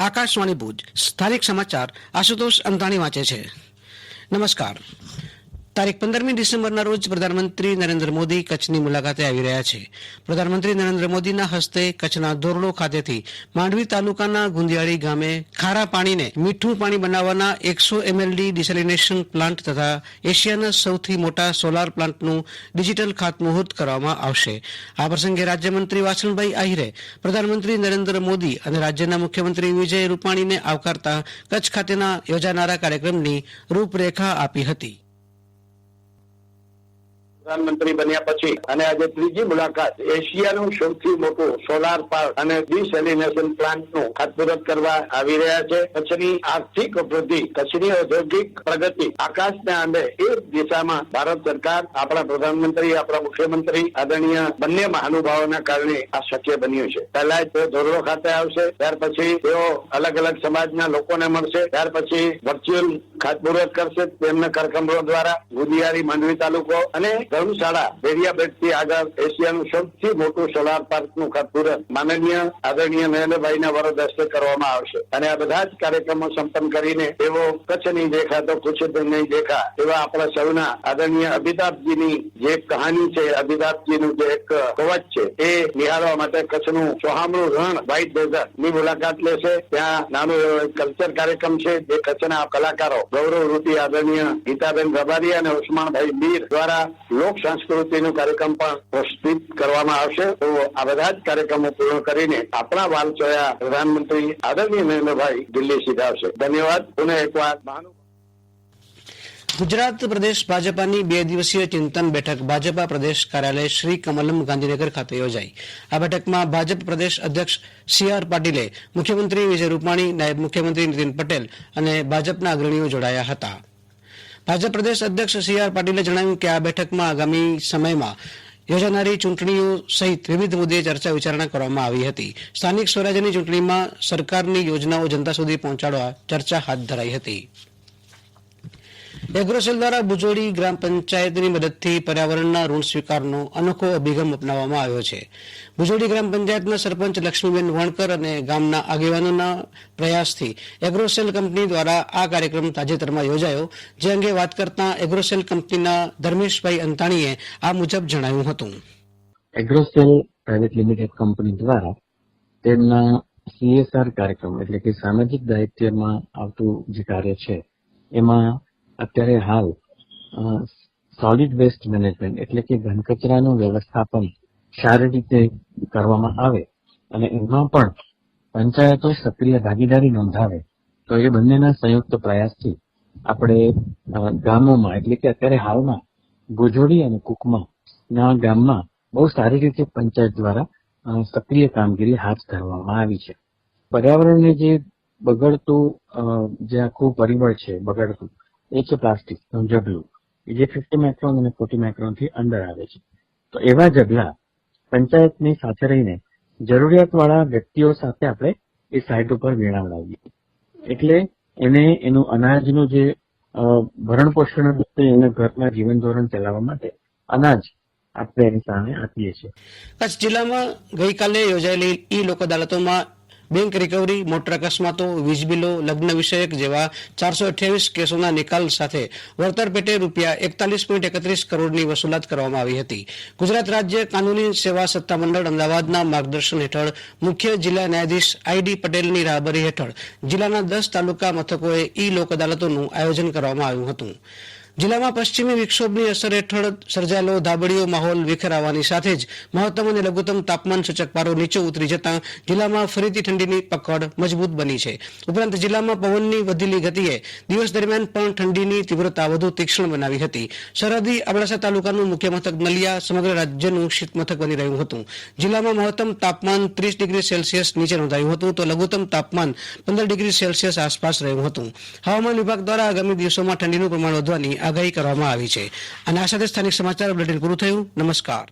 આકાશવાણી ભુજ સ્થાનિક સમાચાર આશુતોષ અંતાણી વાંચે છે. નમસ્કાર. તારીખ 15મી ડિસેમ્બરના રોજ પ્રધાનમંત્રી નરેન્દ્ર મોદી કચ્છની મુલાકાતે આવી રહ્યા છે. પ્રધાનમંત્રી નરેન્દ્ર મોદીના હસ્તે કચ્છના ધોરડો ખાતેથી માંડવી તાલુકાના ગુંદિયાળી ગામે ખારા પાણીને મીઠું પાણી બનાવવાના 100 mld ડિસેલિનેશન પ્લાન્ટ તથા એશિયાના સૌથી મોટા સોલાર પ્લાન્ટનું ડિજિટલ ખાતમુહૂર્ત કરવામાં આવશે. આ પ્રસંગે રાજ્યમંત્રી વાસણભાઈ આહિરે પ્રધાનમંત્રી નરેન્દ્ર મોદી અને રાજ્યના મુખ્યમંત્રી વિજય રૂપાણીને આવકારતા કચ્છ ખાતેના યોજાનારા કાર્યક્રમની રૂપરેખા આપી હતી. પ્રધાનમંત્રી બન્યા પછી અને આજે ત્રીજી મુલાકાત એશિયાનું સૌથી મોટું સોલાર પાર્ક અને ડિસેલિનેશન પ્લાન્ટનું ખાતમુહૂર્ત કરવા આવી રહ્યા છે. કચ્છની આર્થિક વૃદ્ધિ, કચ્છની ઔદ્યોગિક પ્રગતિ આકાશને આંબે એ દિશામાં ભારત સરકાર, આપણા પ્રધાનમંત્રી, આપણા મુખ્યમંત્રી આદરણીય બંને મહાનુભાવોના કારણે આ શક્ય બન્યું છે. પહેલા તેઓ ધોરડો ખાતે આવશે, ત્યાર પછી તેઓ અલગ અલગ સમાજના લોકોને મળશે, ત્યાર પછી વર્ચ્યુઅલ ખાતમુહૂર્ત કરશે તેમના કાર્યક્રમો દ્વારા. ગુંદિયાળી માંડવી તાલુકો અને ધર્મશાળા બેરિયાબેટથી આગળ એશિયાનું સૌથી મોટું સોલાર પાર્કનું ખાતમુહૂર્ત માનનીય આદરણીય નરેન્દ્રભાઈના વરદ હસ્તે કરવામાં આવશે. અને આ બધા જ કાર્યક્રમો સંપન્ન કરીને તેઓ કચ્છ નહીં દેખા તો કુછ નહીં દેખા એવા આપણા સૌના આદરણીય અમિતાભજીની જે કહાની છે, અમિતાભજીનું જે એક કવચ છે એ નિહાળવા માટે કચ્છનું સોહામણું રણ વ્હાઇટ ડેઝર્ટ ની મુલાકાત લેશે. ત્યાં નાનો કલ્ચર કાર્યક્રમ છે જે કચ્છના કલાકારો ગૌરવરૂપી આદરણીય ગીતાબેન રબારી અને ઉસ્માનભાઈ મીર દ્વારા લોક સંસ્કૃતિનો કાર્યક્રમ પણ પ્રસ્તુત કરવામાં આવશે. તો આ બધા જ કાર્યક્રમો પૂર્ણ કરીને આપણા વાલચોયા પ્રધાનમંત્રી આદરણીય નરેન્દ્રભાઈ દિલ્હી સીધા આવશે. ધન્યવાદ. પુનઃ એકવાર ગુજરાત પ્રદેશ ભાજપાની 2 દિવસીય ચિંતન બેઠક ભાજપા પ્રદેશ કાર્યાલય શ્રી કમલમ ગાંધીનગર ખાતે યોજાઈ. આ બેઠકમાં ભાજપ પ્રદેશ અધ્યક્ષ CR પાટીલે, મુખ્યમંત્રી વિજય રૂપાણી, નાયબ મુખ્યમંત્રી નીતિન પટેલ અને ભાજપના અગ્રણીઓ જોડાયા હતા. ભાજપ પ્રદેશ અધ્યક્ષ CR પાટીલે જણાવ્યું કે આ બેઠકમાં આગામી સમયમાં યોજાનારી ચૂંટણીઓ સહિત વિવિધ મુદ્દે ચર્ચા વિચારણા કરવામાં આવી હતી. સ્થાનિક સ્વરાજ્યની ચૂંટણીમાં સરકારની યોજનાઓ જનતા સુધી પહોંચાડવા ચર્ચા હાથ ધરાઈ હતી. એગ્રોસેલ દ્વારા ભુજોડી ગ્રામ પંચાયતની મદદથી પર્યાવરણના ઋણ સ્વીકારનો અનોખો અભિગમ અપનાવવામાં આવ્યો છે. ભુજોડી ગ્રામ પંચાયતના સરપંચ લક્ષ્મીબેન વણકર અને ગામના આગેવાનોના પ્રયાસથી એગ્રોસેલ કંપની દ્વારા આ કાર્યક્રમ તાજેતરમાં યોજાયો. જે અંગે વાત કરતા એગ્રોસેલ કંપનીના ધર્મેશભાઈ અંતાણીએ આ મુજબ જણાવ્યું હતું. એગ્રોસેલ પ્રાઇવેટ લિમિટેડ કંપની દ્વારા તેમના CSR કાર્યક્રમ એટલે કે સામાજિક દાયિત્વમાં આવતું જે કાર્ય છે એમાં અત્યારે હાલ સોલિડ વેસ્ટ મેનેજમેન્ટ એટલે કે ઘન કચરાનું વ્યવસ્થાપન સારી રીતે કરવામાં આવે અને એમાં પણ પંચાયતો સક્રિય ભાગીદારી નોંધાવે તો એ બંનેના સંયુક્ત પ્રયાસથી આપણે ગામોમાં એટલે કે અત્યારે હાલમાં ભુજોડી અને કુકમાના ગામમાં બહુ સારી રીતે પંચાયત દ્વારા સક્રિય કામગીરી હાથ ધરવામાં આવી છે. પર્યાવરણને જે બગડતું જે આખું પરિબળ છે બગડતું એ છે પ્લાસ્ટિક જગલું, જે 50 માઇક્રોન અને 40 માઇક્રોન થી અંદર આવે છે. તો એવા જગલા પંચાયતની સાથે રહીને જરૂરિયાત વાળા વ્યક્તિઓ સાથે આપણે એ સાઇટ ઉપર વીણાવડાવીએ એટલે એને એનું અનાજનું જે ભરણ પોષણ એને ઘરના જીવન ધોરણ ચલાવવા માટે અનાજ આપણે એની સામે આપીએ છીએ. કચ્છ જિલ્લામાં ગઈકાલે યોજાયેલી લોક અદાલતોમાં બેંક રિકવરી, મોટર અકસ્માતો, વીજ બિલો, લગ્ન વિષયક જેવા 428 કેસોના નિકાલ સાથે વળતર પેટે રૂપિયા 41.31 કરોડની વસૂલાત કરવામાં આવી હતી. ગુજરાત રાજ્ય કાનૂની સેવા સત્તામંડળ અમદાવાદના માર્ગદર્શન હેઠળ મુખ્ય જિલ્લા ન્યાયાધીશ ID પટેલની રાહબરી હેઠળ જિલ્લાના 10 તાલુકા મથકોએ લોક અદાલતોનું આયોજન કરવામાં આવ્યું હતું. જિલ્લામાં પશ્ચિમી વિક્ષોભની અસર હેઠળ સર્જાયેલો ધાબળીયો માહોલ વિખેરાવાની સાથે જ મહત્તમ અને લઘુત્તમ તાપમાન સૂચક પારો નીચે ઉતરી જતાં જિલ્લામાં ફરીથી ઠંડીની પકડ મજબૂત બની છે. ઉપરાંત જિલ્લામાં પવનની વધેલી ગતિએ દિવસ દરમિયાન પણ ઠંડીની તીવ્રતા વધુ તીક્ષ્ણ બનાવી હતી. સરહદી અબડાસા તાલુકાનું મુખ્ય મથક નલિયા સમગ્ર રાજ્યનું શીત મથક બની રહ્યું હતું. જિલ્લામાં મહત્તમ તાપમાન 30 ડિગ્રી સેલ્સિયસ નીચે નોંધાયું હતું તો લઘુત્તમ તાપમાન 15 ડિગ્રી સેલ્સિયસ આસપાસ રહ્યું હતું. હવામાન વિભાગ દ્વારા આગામી દિવસોમાં ઠંડીનું પ્રમાણ વધવાની આગાહી કરવામાં આવી છે. અને આ સાથે સ્થાનિક સમાચાર બુલેટિન પૂરું થયું. નમસ્કાર.